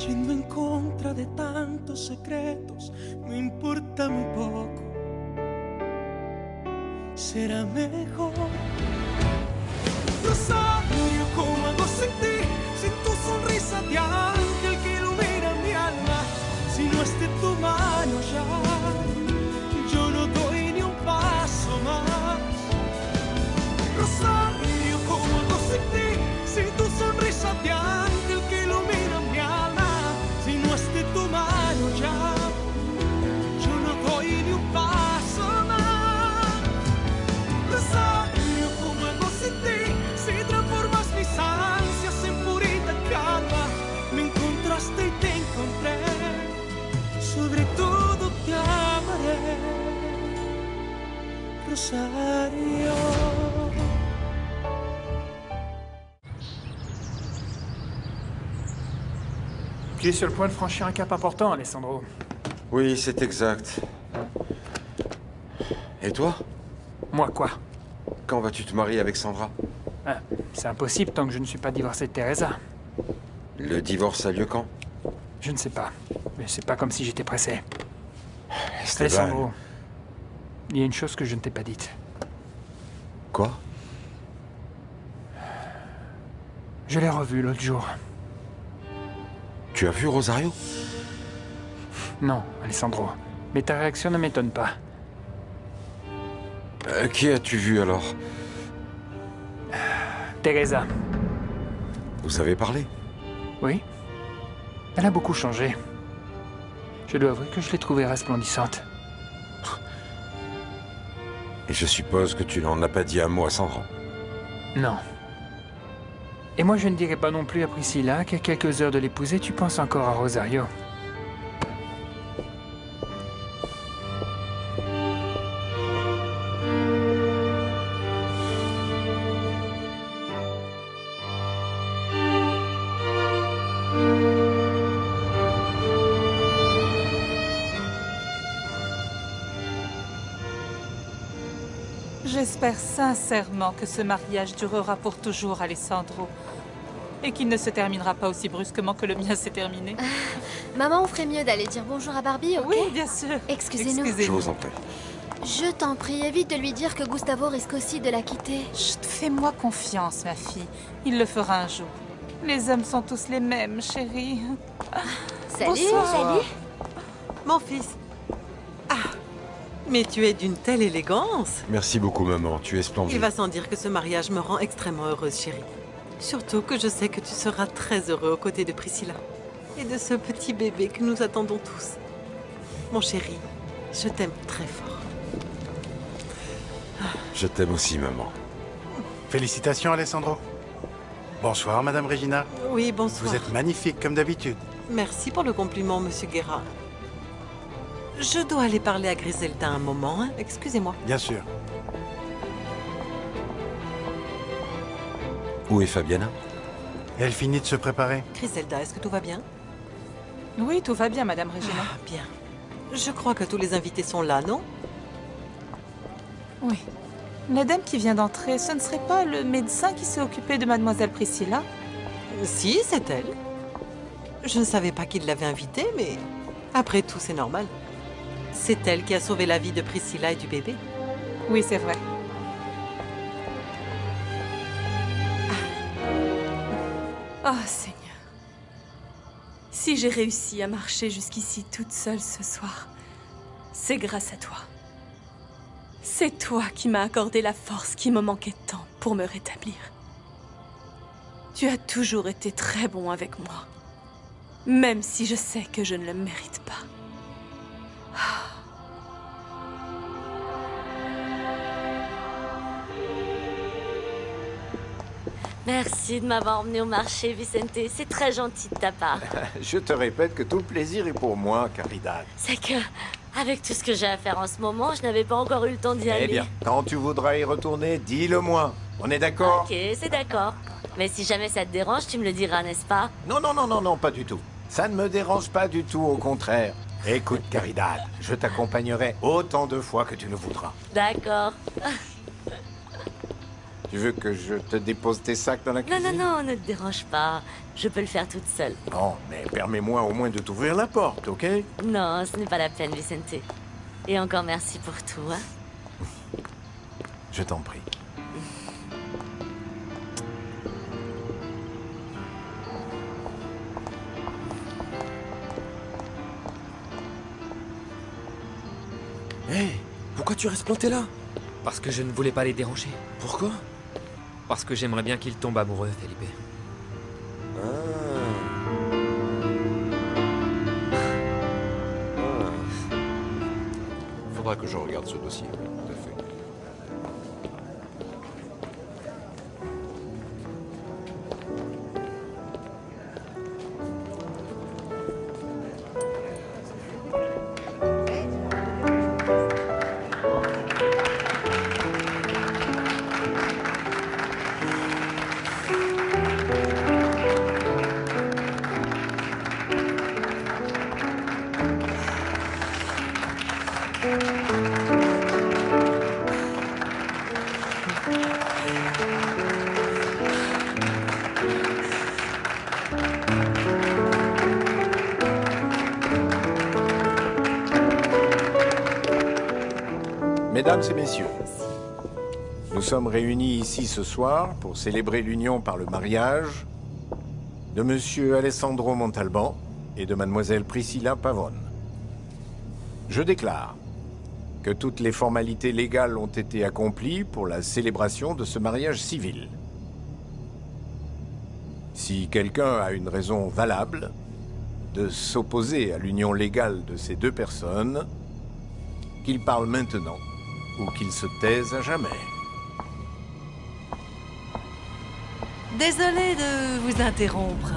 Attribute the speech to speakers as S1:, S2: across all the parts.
S1: yendo en contra de tantos secretos, me importa muy poco. Será mejor. Rosario, ¿cómo hago sin ti? Sin tu sonrisa de ángel que ilumina mi alma. Si no es de tu mano ya, yo no doy ni un paso más. Rosario, ¿cómo hago sin ti? Sin tu sonrisa de ángel que ilumina mi alma. Si no es de tu mano ya, yo no doy ni un paso más. Rosario, ¿cómo hago sin ti? Si transformas mis ansias en purita calma. Me encontraste y te encontré. Sobre todo te amaré, Rosario.
S2: Tu es sur le point de franchir un cap important, Alessandro.
S3: Oui, c'est exact. Et toi?
S2: Moi, quoi?
S3: Quand vas-tu te marier avec Sandra?
S2: Ah, c'est impossible tant que je ne suis pas divorcé de Teresa.
S3: Le divorce a lieu quand?
S2: Je ne sais pas. Mais c'est pas comme si j'étais pressé.
S3: Esteban.
S2: Alessandro, il y a une chose que je ne t'ai pas dite.
S3: Quoi?
S2: Je l'ai revue l'autre jour.
S3: Tu as vu Rosario?
S2: Non, Alessandro. Mais ta réaction ne m'étonne pas.
S3: Qui as-tu vu alors?
S2: Teresa.
S3: Vous avez parlé?
S2: Oui. Elle a beaucoup changé. Je dois avouer que je l'ai trouvée resplendissante.
S3: Et je suppose que tu n'en as pas dit un mot à Sandra?
S2: Non. Et moi, je ne dirais pas non plus à Priscilla qu'à quelques heures de l'épouser, tu penses encore à Rosario.
S4: J'espère sincèrement que ce mariage durera pour toujours, Alessandro. Et qu'il ne se terminera pas aussi brusquement que le mien s'est terminé.
S5: Maman, on ferait mieux d'aller dire bonjour à Barbie, ok?
S4: Oui, bien sûr.
S5: Excusez-nous.
S3: Je vous en prie.
S5: Je t'en prie, évite de lui dire que Gustavo risque aussi de la quitter.
S4: Chut, fais-moi confiance, ma fille. Il le fera un jour. Les hommes sont tous les mêmes, chérie.
S5: Salut,
S4: Bonsoir.
S5: salut.
S6: Mon fils. Ah, mais tu es d'une telle élégance.
S3: Merci beaucoup, maman. Tu es splendide.
S6: Il va sans dire que ce mariage me rend extrêmement heureuse, chérie. Surtout que je sais que tu seras très heureux aux côtés de Priscilla. Et de ce petit bébé que nous attendons tous. Mon chéri, je t'aime très fort.
S3: Je t'aime aussi, maman.
S7: Félicitations, Alessandro. Bonsoir, Madame Regina.
S6: Oui, bonsoir.
S7: Vous êtes magnifique, comme d'habitude.
S6: Merci pour le compliment, Monsieur Guerra. Je dois aller parler à Griselda un moment, hein. Excusez-moi.
S7: Bien sûr.
S3: Où est Fabiana?
S7: Elle finit de se préparer.
S6: Griselda, est-ce que tout va bien?
S4: Oui, tout va bien, Madame Regina.
S6: Ah, bien. Je crois que tous les invités sont là, non?
S4: Oui. La dame qui vient d'entrer, ce ne serait pas le médecin qui s'est occupé de Mademoiselle Priscilla?
S6: Si, c'est elle. Je ne savais pas qu'il l'avait invitée, mais après tout, c'est normal. C'est elle qui a sauvé la vie de Priscilla et du bébé.
S4: Oui, c'est vrai.
S8: Oh, Seigneur. Si j'ai réussi à marcher jusqu'ici toute seule ce soir, c'est grâce à toi. C'est toi qui m'as accordé la force qui me manquait tant pour me rétablir. Tu as toujours été très bon avec moi, même si je sais que je ne le mérite pas.
S9: Merci de m'avoir emmené au marché, Vicente. C'est très gentil de ta part.
S10: Je te répète que tout le plaisir est pour moi, Caridad.
S9: C'est que, avec tout ce que j'ai à faire en ce moment, je n'avais pas encore eu le temps d'y aller.
S10: Eh bien, quand tu voudras y retourner, dis-le-moi. On est d'accord?
S9: Ok, c'est d'accord. Mais si jamais ça te dérange, tu me le diras, n'est-ce pas?
S10: Non, non, non, non, non, pas du tout. Ça ne me dérange pas du tout, au contraire. Écoute, Caridad, je t'accompagnerai autant de fois que tu le voudras.
S9: D'accord.
S10: Tu veux que je te dépose tes sacs dans la
S9: Non,
S10: cuisine?
S9: non, non, ne te dérange pas. Je peux le faire toute seule.
S10: Non, mais permets-moi au moins de t'ouvrir la porte, ok?
S9: Non, ce n'est pas la peine, Vicente. Et encore merci pour tout, hein.
S10: Je t'en prie.
S11: Hé, pourquoi tu restes planté là?
S12: Parce que je ne voulais pas les déranger.
S11: Pourquoi?
S12: Parce que j'aimerais bien qu'ils tombent amoureux, Felipe.
S3: Faudra que je regarde ce dossier, oui, tout à fait.
S10: Mesdames et messieurs, nous sommes réunis ici ce soir pour célébrer l'union par le mariage de Monsieur Alessandro Montalban et de Mademoiselle Priscilla Pavone. Je déclare que toutes les formalités légales ont été accomplies pour la célébration de ce mariage civil. Si quelqu'un a une raison valable de s'opposer à l'union légale de ces deux personnes, qu'il parle maintenant ou qu'il se taise à jamais.
S6: Désolée de vous interrompre.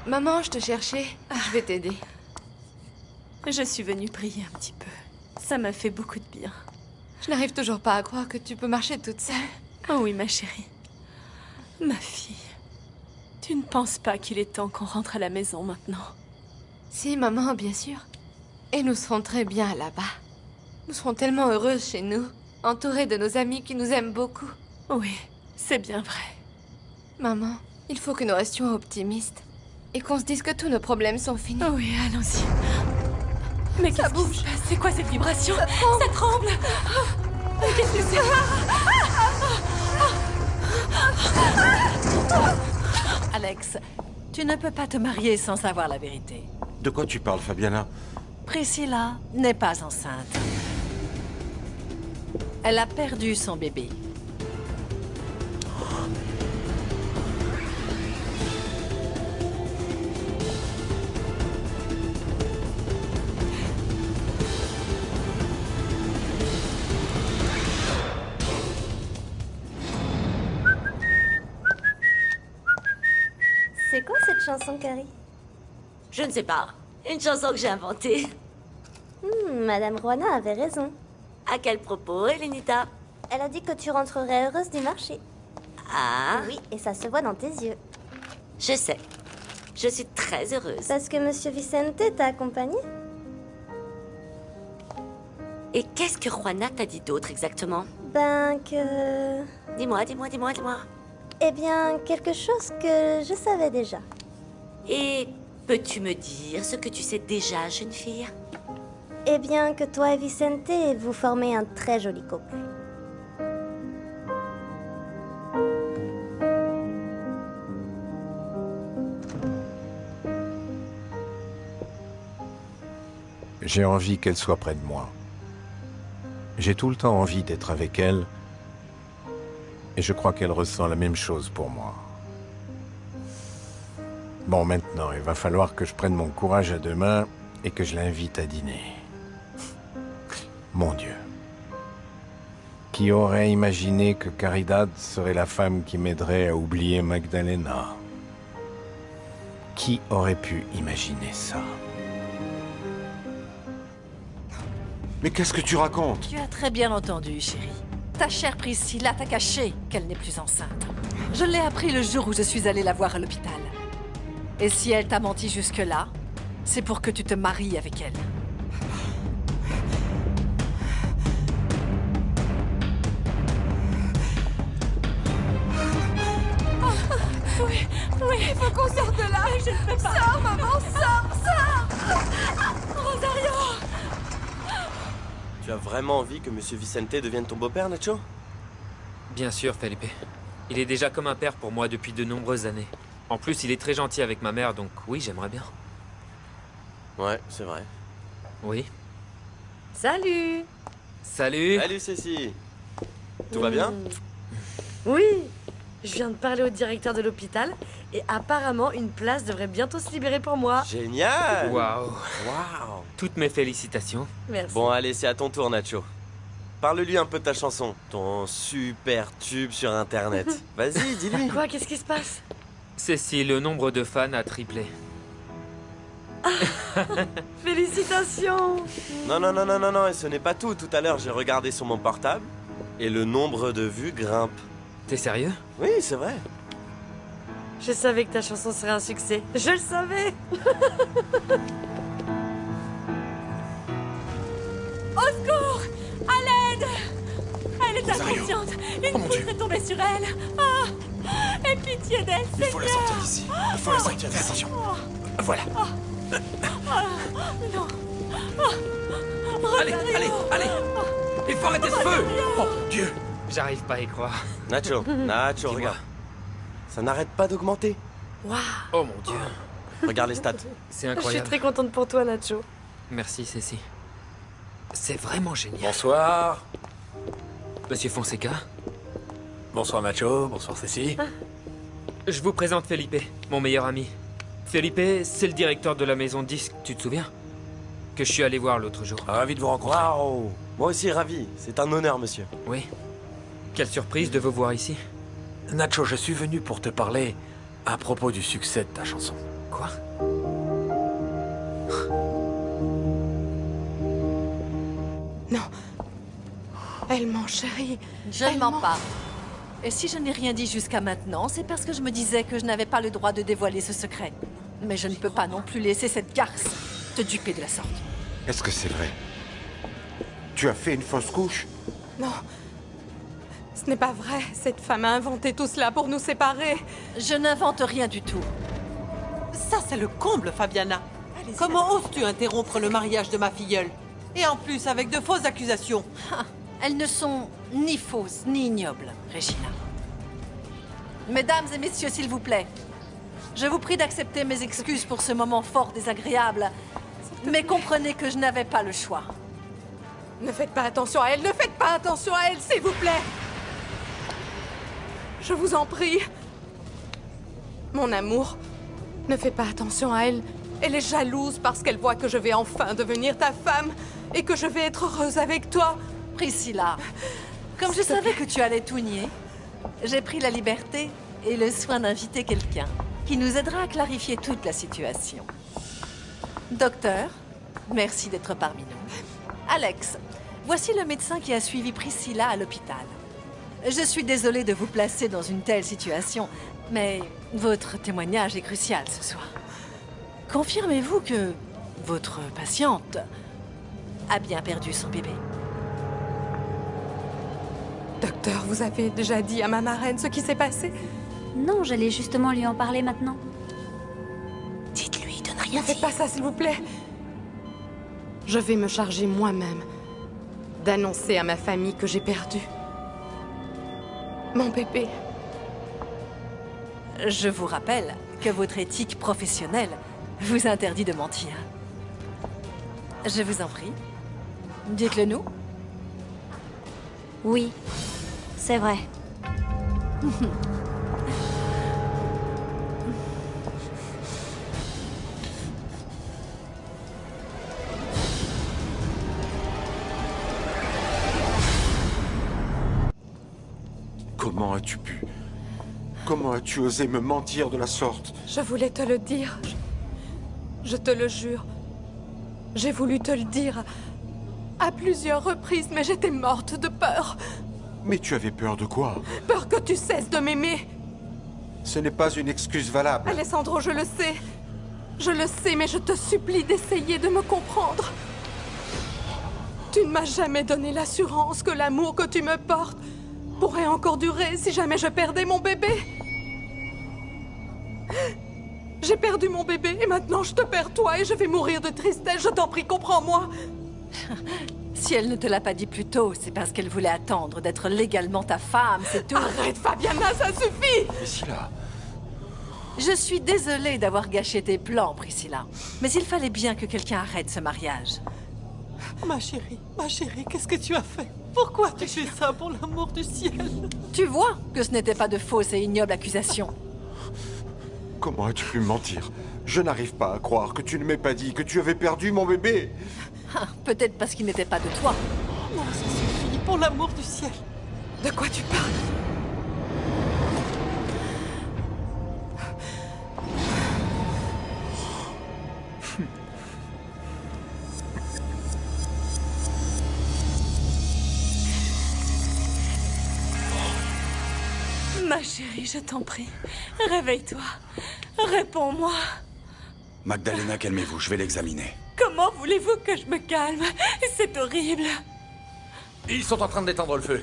S8: Maman, je te cherchais. Je vais t'aider. Je suis venue prier un petit peu. Ça m'a fait beaucoup de bien.
S13: Je n'arrive toujours pas à croire que tu peux marcher toute seule.
S8: Oh oui, ma chérie. Ma fille. Tu ne penses pas qu'il est temps qu'on rentre à la maison maintenant?
S13: Si, maman, bien sûr. Et nous serons très bien là-bas. Nous serons tellement heureuses chez nous, entourées de nos amis qui nous aiment beaucoup.
S8: Oui, c'est bien vrai.
S13: Maman, il faut que nous restions optimistes. Et qu'on se dise que tous nos problèmes sont finis.
S8: Oh oui, allons-y. Mais qu'est-ce qui se passe? C'est quoi cette vibration? Ça tremble. Qu'est-ce que c'est?
S6: Alex, tu ne peux pas te marier sans savoir la vérité.
S3: De quoi tu parles, Fabiana?
S6: Priscilla n'est pas enceinte. Elle a perdu son bébé.
S9: C'est quoi cette chanson, Carrie? Je ne sais pas. Une chanson que j'ai inventée. Madame Juana avait raison. À quel propos, Elenita? Elle a dit que tu rentrerais heureuse du marché. Ah? Oui, et ça se voit dans tes yeux. Je sais. Je suis très heureuse. Parce que Monsieur Vicente t'a accompagné? Et qu'est-ce que Juana t'a dit d'autre exactement? Ben que... Dis-moi. Eh bien, quelque chose que je savais déjà. Et peux-tu me dire ce que tu sais déjà, jeune fille? Eh bien, que toi et Vicente, vous formez un très joli couple.
S10: J'ai envie qu'elle soit près de moi. J'ai tout le temps envie d'être avec elle. Et je crois qu'elle ressent la même chose pour moi. Bon, maintenant, il va falloir que je prenne mon courage à deux mains et que je l'invite à dîner. Mon Dieu. Qui aurait imaginé que Caridad serait la femme qui m'aiderait à oublier Magdalena? Qui aurait pu imaginer ça?
S3: Mais qu'est-ce que tu racontes?
S14: Tu as très bien entendu, chérie. Ta chère Priscilla t'a caché qu'elle n'est plus enceinte. Je l'ai appris le jour où je suis allée la voir à l'hôpital. Et si elle t'a menti jusque-là, c'est pour que tu te maries avec elle.
S8: Oui, oui, il faut qu'on sorte de là. Je ne peux pas. Sors, maman, sors. Rosario.
S11: Tu as vraiment envie que Monsieur Vicente devienne ton beau-père, Nacho?
S12: Bien sûr, Felipe. Il est déjà comme un père pour moi depuis de nombreuses années. En plus, il est très gentil avec ma mère, donc oui, j'aimerais bien.
S11: Ouais, c'est vrai.
S12: Oui.
S9: Salut.
S12: Salut.
S11: Salut, Cécile. Tout va bien?
S9: Oui. Je viens de parler au directeur de l'hôpital et apparemment une place devrait bientôt se libérer pour moi.
S11: Génial!
S12: Waouh.
S11: Waouh!
S12: Toutes mes félicitations.
S9: Merci.
S11: Bon, allez, c'est à ton tour, Nacho. Parle-lui un peu de ta chanson, ton super tube sur Internet. Vas-y, dis-lui.
S9: Quoi? Qu'est-ce qui se passe?
S12: Cécile, le nombre de fans a triplé.
S9: Félicitations!
S11: Non, non, non, non, non, non, et ce n'est pas tout. Tout à l'heure, j'ai regardé sur mon portable et le nombre de vues grimpe.
S12: T'es sérieux?
S11: Oui, c'est vrai.
S9: Je savais que ta chanson serait un succès. Je le savais!
S8: Au secours! À l'aide! Elle est inconsciente! Une poutre est tombée sur elle! Ah! Aie pitié d'elle, Seigneur!
S3: Il faut la sortir d'ici. Il faut la sortir d'ici. Attention. Voilà.
S8: Non!
S12: Allez, allez, allez! Il faut arrêter ce feu!
S3: Oh mon Dieu!
S12: J'arrive pas à y croire.
S11: Nacho, Nacho, regarde. Ça n'arrête pas d'augmenter.
S9: Waouh!
S12: Oh mon Dieu.
S11: Regarde les stats.
S12: C'est
S9: Je
S12: incroyable.
S9: suis très contente pour toi, Nacho.
S12: Merci, Cécile. C'est vraiment génial.
S15: Bonsoir.
S12: Monsieur Fonseca.
S15: Bonsoir Nacho, bonsoir Cécile.
S12: Je vous présente Felipe, mon meilleur ami. Felipe, c'est le directeur de la maison de disques, tu te souviens? Que je suis allé voir l'autre jour.
S15: Ravi de vous rencontrer.
S11: Waouh! Moi aussi, ravi. C'est un honneur, monsieur.
S12: Oui. Quelle surprise de vous voir ici.
S15: Nacho, je suis venu pour te parler à propos du succès de ta chanson.
S12: Quoi?
S8: Non. Elle ment, chérie.
S14: Je ne mens pas. Et si je n'ai rien dit jusqu'à maintenant, c'est parce que je me disais que je n'avais pas le droit de dévoiler ce secret. Mais je ne peux pas non plus laisser cette garce te duper de la sorte.
S3: Est-ce que c'est vrai? Tu as fait une fausse couche?
S8: Non. Ce n'est pas vrai. Cette femme a inventé tout cela pour nous séparer.
S14: Je n'invente rien du tout.
S6: Ça, c'est le comble, Fabiana. Comment oses-tu interrompre le mariage de ma filleule? Et en plus, avec de fausses accusations.
S14: Elles ne sont ni fausses, ni ignobles, Regina. Mesdames et messieurs, s'il vous plaît, je vous prie d'accepter mes excuses pour ce moment fort désagréable, mais comprenez que je n'avais pas le choix.
S8: Ne faites pas attention à elle, ne faites pas attention à elle, s'il vous plaît. Je vous en prie. Mon amour, ne fais pas attention à elle. Elle est jalouse parce qu'elle voit que je vais enfin devenir ta femme et que je vais être heureuse avec toi.
S14: Priscilla, comme je savais que tu allais tout nier, j'ai pris la liberté et le soin d'inviter quelqu'un qui nous aidera à clarifier toute la situation. Docteur, merci d'être parmi nous. Alex, voici le médecin qui a suivi Priscilla à l'hôpital. Je suis désolée de vous placer dans une telle situation, mais votre témoignage est crucial ce soir. Confirmez-vous que votre patiente a bien perdu son bébé?
S8: Docteur, vous avez déjà dit à ma marraine ce qui s'est passé?
S16: Non, j'allais justement lui en parler maintenant.
S8: Dites-lui de ne rien dire. Ne faites pas ça, s'il vous plaît. Je vais me charger moi-même d'annoncer à ma famille que j'ai perdu mon bébé.
S14: Je vous rappelle que votre éthique professionnelle vous interdit de mentir. Je vous en prie, dites-le nous.
S16: Oui, c'est vrai.
S3: Comment as-tu pu? Comment as-tu osé me mentir de la sorte?
S8: Je voulais te le dire. Je te le jure. J'ai voulu te le dire À plusieurs reprises, mais j'étais morte de peur.
S3: Mais tu avais peur de quoi?
S8: Peur que tu cesses de m'aimer.
S3: Ce n'est pas une excuse valable.
S8: Alessandro, je le sais. Je le sais, mais je te supplie d'essayer de me comprendre. Tu ne m'as jamais donné l'assurance que l'amour que tu me portes pourrait encore durer si jamais je perdais mon bébé. J'ai perdu mon bébé et maintenant je te perds toi et je vais mourir de tristesse. Je t'en prie, comprends-moi.
S14: Si elle ne te l'a pas dit plus tôt, c'est parce qu'elle voulait attendre d'être légalement ta femme, c'est tout.
S8: Arrête, Fabiana, ça suffit!
S3: Priscilla.
S14: Je suis désolée d'avoir gâché tes plans, Priscilla. Mais il fallait bien que quelqu'un arrête ce mariage.
S6: Ma chérie, qu'est-ce que tu as fait? Pourquoi tu fais ça, pour l'amour du ciel?
S14: Tu vois que ce n'était pas de fausses et ignobles accusations.
S3: Comment as-tu pu me mentir? Je n'arrive pas à croire que tu ne m'aies pas dit que tu avais perdu mon bébé.
S14: Ah, peut-être parce qu'il n'était pas de toi.
S6: Non, ça suffit, pour l'amour du ciel.
S8: De quoi tu parles? Ma chérie, je t'en prie, réveille-toi. Réponds-moi.
S17: Magdalena, calmez-vous, je vais l'examiner.
S8: Comment voulez-vous que je me calme? C'est horrible.
S15: Ils sont en train d'éteindre le feu.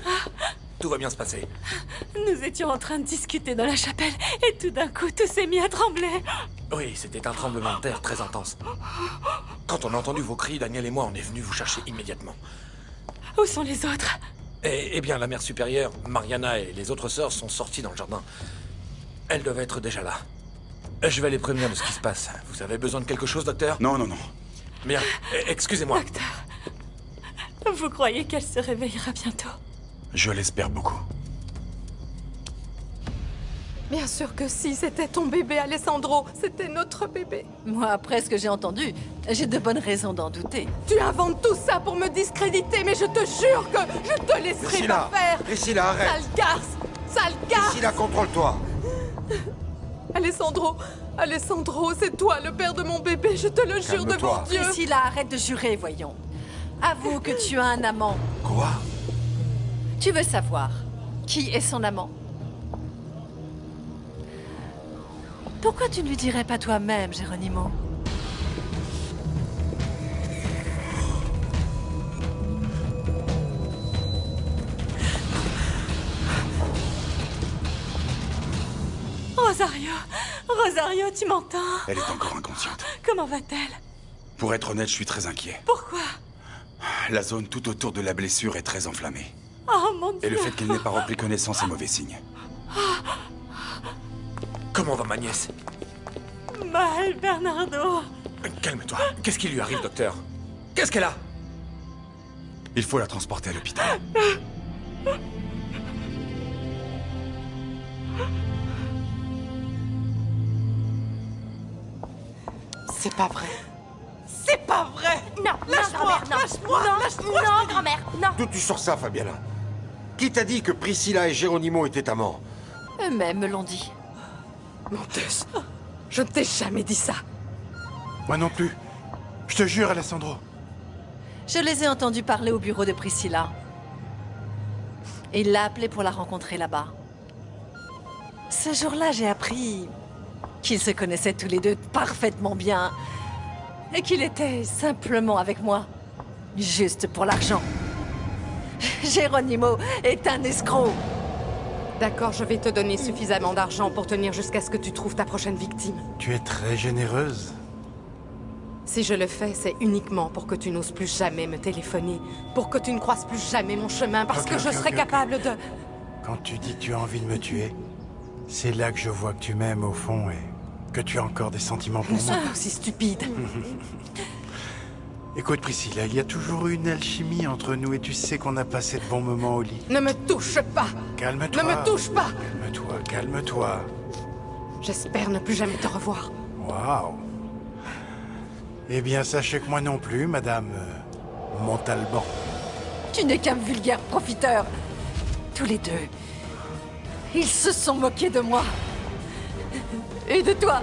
S15: Tout va bien se passer.
S8: Nous étions en train de discuter dans la chapelle et tout d'un coup, tout s'est mis à trembler.
S15: Oui, c'était un tremblement de terre très intense. Quand on a entendu vos cris, Daniel et moi, on est venus vous chercher immédiatement.
S8: Où sont les autres?
S15: Eh bien, la mère supérieure, Mariana et les autres sœurs sont sorties dans le jardin. Elles doivent être déjà là. Je vais les prévenir de ce qui se passe. Vous avez besoin de quelque chose, docteur?
S17: Non, non, non.
S15: Bien, excusez-moi.
S8: Docteur, vous croyez qu'elle se réveillera bientôt?
S17: Je l'espère beaucoup.
S8: Bien sûr que si, c'était ton bébé, Alessandro. C'était notre bébé.
S14: Moi, après ce que j'ai entendu, j'ai de bonnes raisons d'en douter.
S8: Tu inventes tout ça pour me discréditer, mais je te jure que je te laisserai
S3: Priscilla,
S8: pas faire.
S3: Priscilla, arrête.
S8: Sale garce! Sale garce!
S3: Priscilla, contrôle-toi.
S8: Alessandro, c'est toi le père de mon bébé, je te le jure devant Dieu.
S14: Priscilla, arrête de jurer, voyons. Avoue que tu as un amant.
S3: Quoi?
S14: Tu veux savoir qui est son amant? Pourquoi tu ne lui dirais pas toi-même, Geronimo?
S8: Rosario, tu m'entends?
S17: Elle est encore inconsciente.
S8: Comment va-t-elle?
S17: Pour être honnête, je suis très inquiet.
S8: Pourquoi?
S17: La zone tout autour de la blessure est très enflammée.
S8: Oh mon Dieu!
S17: Et le fait qu'elle n'ait pas repris connaissance est mauvais signe.
S15: Comment va ma nièce?
S8: Mal, Bernardo.
S15: Calme-toi. Qu'est-ce qui lui arrive, docteur? Qu'est-ce qu'elle a?
S17: Il faut la transporter à l'hôpital.
S6: C'est pas vrai. C'est pas vrai!
S9: Non,
S6: Lâche-moi!
S9: non,
S6: Lâche-moi!
S9: non,
S6: Lâche-moi!
S9: non, grand-mère, non!
S3: D'où tu sors ça, Fabiana? Qui t'a dit que Priscilla et Geronimo étaient amants?
S14: Eux-mêmes me l'ont dit.
S8: Menteuse. Je ne t'ai jamais dit ça.
S7: Moi non plus. Je te jure, Alessandro.
S14: Je les ai entendus parler au bureau de Priscilla. Et il l'a appelée pour la rencontrer là-bas. Ce jour-là, j'ai appris qu'ils se connaissaient tous les deux parfaitement bien. Et qu'il était simplement avec moi. Juste pour l'argent. Geronimo est un escroc.
S8: D'accord, je vais te donner suffisamment d'argent pour tenir jusqu'à ce que tu trouves ta prochaine victime.
S7: Tu es très généreuse.
S8: Si je le fais, c'est uniquement pour que tu n'oses plus jamais me téléphoner. Pour que tu ne croises plus jamais mon chemin, parce que je serai capable de...
S7: Quand tu dis que tu as envie de me tuer, c'est là que je vois que tu m'aimes au fond et que tu as encore des sentiments pour
S8: Ne sois
S7: moi.
S8: pas aussi stupide.
S7: Écoute, Priscilla, il y a toujours eu une alchimie entre nous et tu sais qu'on a passé de bons moments au lit.
S8: Ne me touche pas!
S7: Calme-toi.
S8: Ne me touche pas!
S7: Calme-toi, calme-toi.
S8: J'espère ne plus jamais te revoir.
S7: Waouh. Eh bien, sachez que moi non plus, Madame Montalban.
S14: Tu n'es qu'un vulgaire profiteur. Tous les deux. Ils se sont moqués de moi. Et de toi.